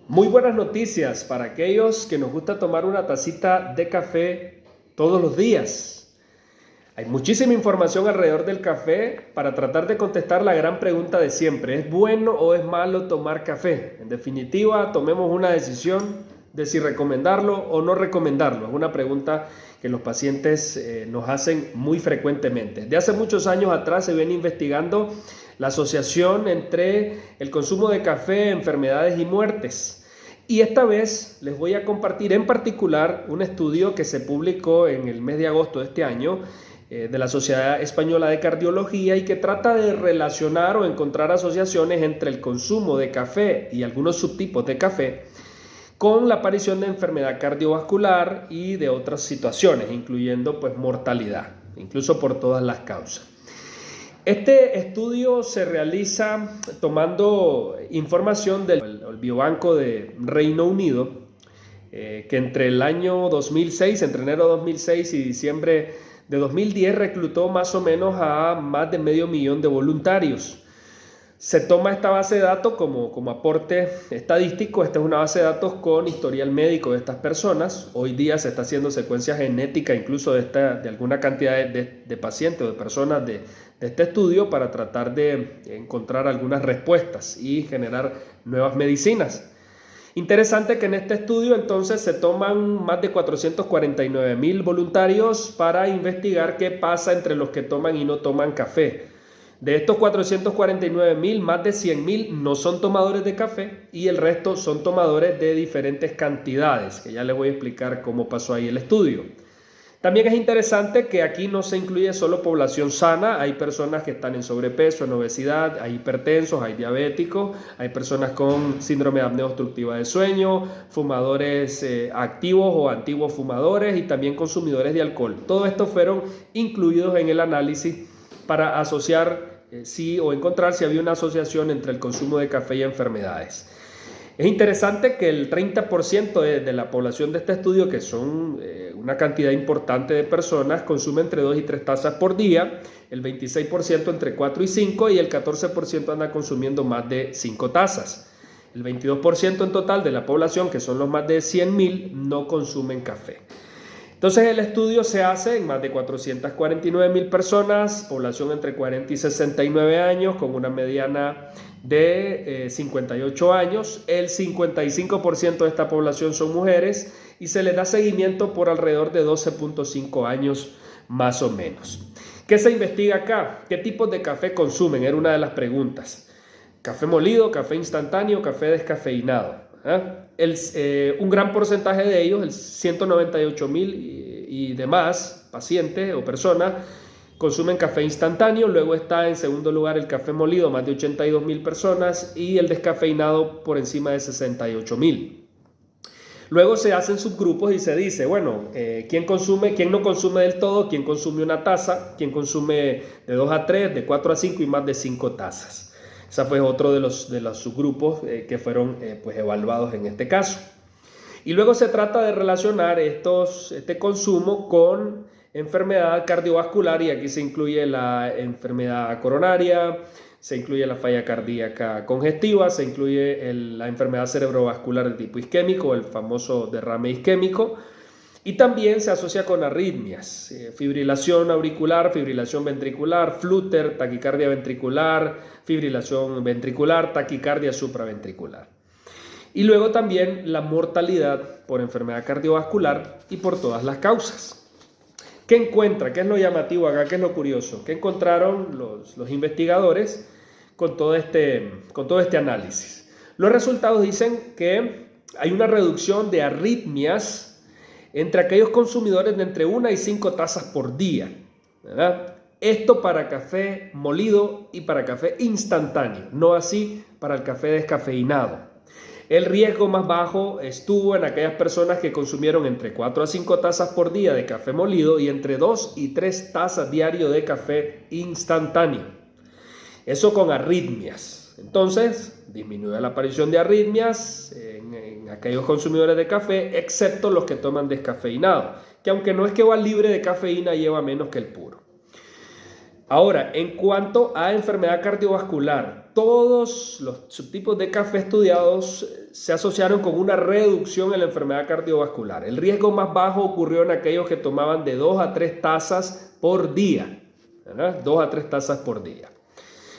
Muy buenas noticias para aquellos que nos gusta tomar una tacita de café todos los días. Hay muchísima información alrededor del café para tratar de contestar la gran pregunta de siempre. ¿Es bueno o es malo tomar café? En definitiva, tomemos una decisión de si recomendarlo o no recomendarlo. Es una pregunta que los pacientes nos hacen muy frecuentemente. Desde hace muchos años atrás se viene investigando la asociación entre el consumo de café, enfermedades y muertes. Y esta vez les voy a compartir en particular un estudio que se publicó en el mes de agosto de este año de la Sociedad Española de Cardiología y que trata de relacionar o encontrar asociaciones entre el consumo de café y algunos subtipos de café con la aparición de enfermedad cardiovascular y de otras situaciones, incluyendo pues mortalidad, incluso por todas las causas. Este estudio se realiza tomando información del Biobanco de Reino Unido, que entre el año 2006, entre enero de 2006 y diciembre de 2010, reclutó más o menos a más de 500,000 de voluntarios. Se toma esta base de datos como aporte estadístico. Esta es una base de datos con historial médico de estas personas. Hoy día se está haciendo secuencia genética incluso de alguna cantidad de pacientes o de personas de este estudio para tratar de encontrar algunas respuestas y generar nuevas medicinas. Interesante que en este estudio entonces se toman más de 449,000 voluntarios para investigar qué pasa entre los que toman y no toman café. De estos 449,000, más de 100,000 no son tomadores de café y el resto son tomadores de diferentes cantidades, que ya les voy a explicar cómo pasó ahí el estudio. También es interesante que aquí no se incluye solo población sana. Hay personas que están en sobrepeso, en obesidad, hay hipertensos, hay diabéticos, hay personas con síndrome de apnea obstructiva del sueño, fumadores activos o antiguos fumadores y también consumidores de alcohol. Todo esto fueron incluidos en el análisis para asociar si o encontrar si había una asociación entre el consumo de café y enfermedades. Es interesante que el 30% de la población de este estudio, que son una cantidad importante de personas, consume entre 2 y 3 tazas por día, el 26% entre 4 y 5 y el 14% anda consumiendo más de 5 tazas. El 22% en total de la población, que son los más de 100,000, no consumen café. Entonces el estudio se hace en más de 449,000 personas, población entre 40 y 69 años, con una mediana de 58 años. El 55% de esta población son mujeres y se les da seguimiento por alrededor de 12.5 años más o menos. ¿Qué se investiga acá? ¿Qué tipos de café consumen? Era una de las preguntas. Café molido, café instantáneo, café descafeinado. Un gran porcentaje de ellos, el 198,000 y demás pacientes o personas, consumen café instantáneo. Luego está en segundo lugar el café molido, más de 82,000 personas, y el descafeinado por encima de 68,000. Luego se hacen subgrupos y se dice, bueno, ¿quién consume, quién no consume del todo? ¿Quién consume una taza? ¿Quién consume de 2 a 3, de 4 a 5 y más de 5 tazas? Ese fue otro de los subgrupos que fueron pues evaluados en este caso. Y luego se trata de relacionar este consumo con enfermedad cardiovascular, y aquí se incluye la enfermedad coronaria, se incluye la falla cardíaca congestiva, se incluye la enfermedad cerebrovascular de tipo isquémico, el famoso derrame isquémico, y también se asocia con arritmias, fibrilación auricular, fibrilación ventricular, flúter, taquicardia ventricular, fibrilación ventricular, taquicardia supraventricular. Y luego también la mortalidad por enfermedad cardiovascular y por todas las causas. ¿Qué encuentra? ¿Qué es lo llamativo acá? ¿Qué es lo curioso? ¿Qué encontraron los investigadores con todo este análisis? Los resultados dicen que hay una reducción de arritmias entre aquellos consumidores de entre 1 y 5 tazas por día, ¿verdad? Esto para café molido y para café instantáneo, no así para el café descafeinado. El riesgo más bajo estuvo en aquellas personas que consumieron entre 4 a 5 tazas por día de café molido y entre 2 y 3 tazas diario de café instantáneo. Eso con arritmias. Entonces, disminuye la aparición de arritmias en aquellos consumidores de café, excepto los que toman descafeinado, que aunque no es que va libre de cafeína, lleva menos que el puro. Ahora, en cuanto a enfermedad cardiovascular, todos los subtipos de café estudiados se asociaron con una reducción en la enfermedad cardiovascular. El riesgo más bajo ocurrió en aquellos que tomaban de 2 a 3 tazas por día, ¿verdad? 2 a 3 tazas por día.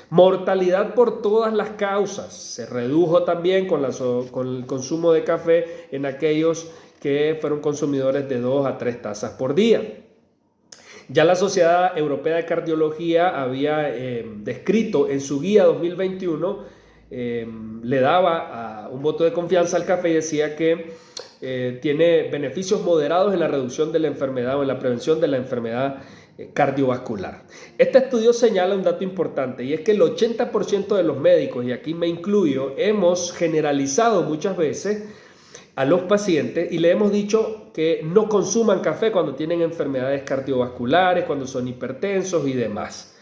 Mortalidad por todas las causas. Se redujo también con el consumo de café en aquellos que fueron consumidores de 2 a 3 tazas por día. Ya la Sociedad Europea de Cardiología había descrito en su guía 2021, le daba un voto de confianza al café y decía que tiene beneficios moderados en la reducción de la enfermedad o en la prevención de la enfermedad cardiovascular. Este estudio señala un dato importante y es que el 80% de los médicos, y aquí me incluyo, hemos generalizado muchas veces a los pacientes y le hemos dicho que no consuman café cuando tienen enfermedades cardiovasculares, cuando son hipertensos y demás.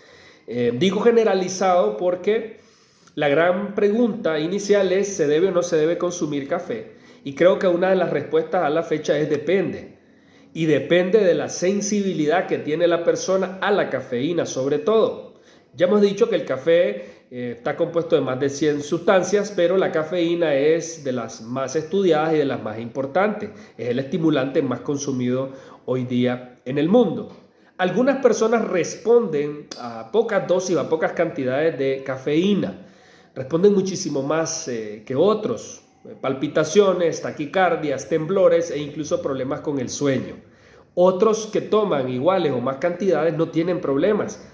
Digo generalizado porque la gran pregunta inicial es: ¿se debe o no se debe consumir café? Y creo que una de las respuestas a la fecha es depende. Y depende de la sensibilidad que tiene la persona a la cafeína, sobre todo. Ya hemos dicho que el café está compuesto de más de 100 sustancias, pero la cafeína es de las más estudiadas y de las más importantes. Es el estimulante más consumido hoy día en el mundo. Algunas personas responden a pocas dosis, a pocas cantidades de cafeína. Responden muchísimo más que otros. Palpitaciones, taquicardias, temblores e incluso problemas con el sueño. Otros que toman iguales o más cantidades no tienen problemas.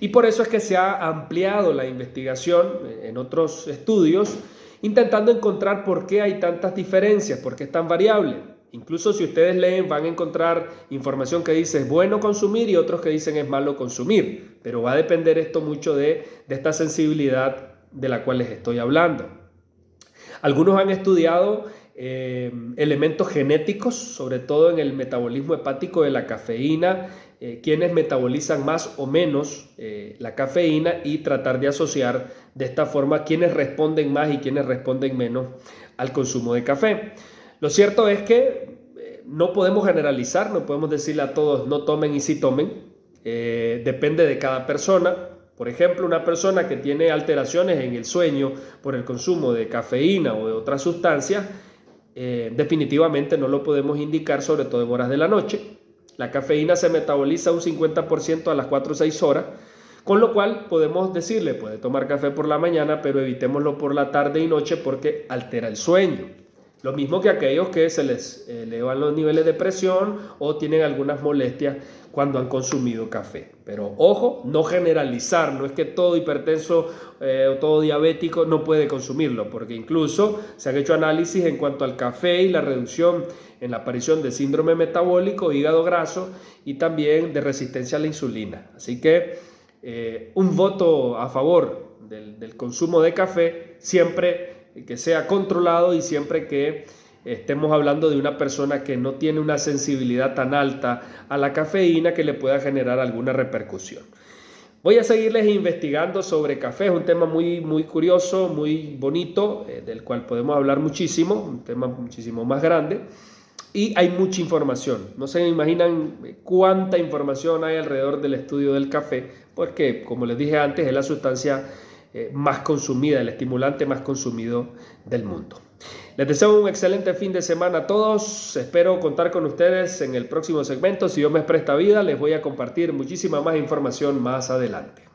Y por eso es que se ha ampliado la investigación en otros estudios, intentando encontrar por qué hay tantas diferencias, por qué es tan variable. Incluso si ustedes leen, van a encontrar información que dice es bueno consumir y otros que dicen es malo consumir. Pero va a depender esto mucho de esta sensibilidad de la cual les estoy hablando. Algunos han estudiado elementos genéticos, sobre todo en el metabolismo hepático de la cafeína, quienes metabolizan más o menos la cafeína y tratar de asociar de esta forma quienes responden más y quienes responden menos al consumo de café. Lo cierto es que no podemos generalizar, no podemos decirle a todos no tomen y sí tomen, depende de cada persona. Por ejemplo, una persona que tiene alteraciones en el sueño por el consumo de cafeína o de otras sustancias, definitivamente no lo podemos indicar, sobre todo en horas de la noche. La cafeína se metaboliza un 50% a las 4 o 6 horas, con lo cual podemos decirle, puede tomar café por la mañana, pero evitémoslo por la tarde y noche porque altera el sueño. Lo mismo que aquellos que se les elevan los niveles de presión o tienen algunas molestias cuando han consumido café. Pero ojo, no generalizar, no es que todo hipertenso o todo diabético no puede consumirlo, porque incluso se han hecho análisis en cuanto al café y la reducción en la aparición de síndrome metabólico, hígado graso y también de resistencia a la insulina. Así que un voto a favor del consumo de café siempre que sea controlado y siempre que estemos hablando de una persona que no tiene una sensibilidad tan alta a la cafeína que le pueda generar alguna repercusión. Voy a seguirles investigando sobre café, es un tema muy, muy curioso, muy bonito, del cual podemos hablar muchísimo, un tema muchísimo más grande. Y hay mucha información, no se imaginan cuánta información hay alrededor del estudio del café, porque como les dije antes es la sustancia más consumida, el estimulante más consumido del mundo. Les deseo un excelente fin de semana a todos, espero contar con ustedes en el próximo segmento. Si Dios me presta vida, les voy a compartir muchísima más información más adelante.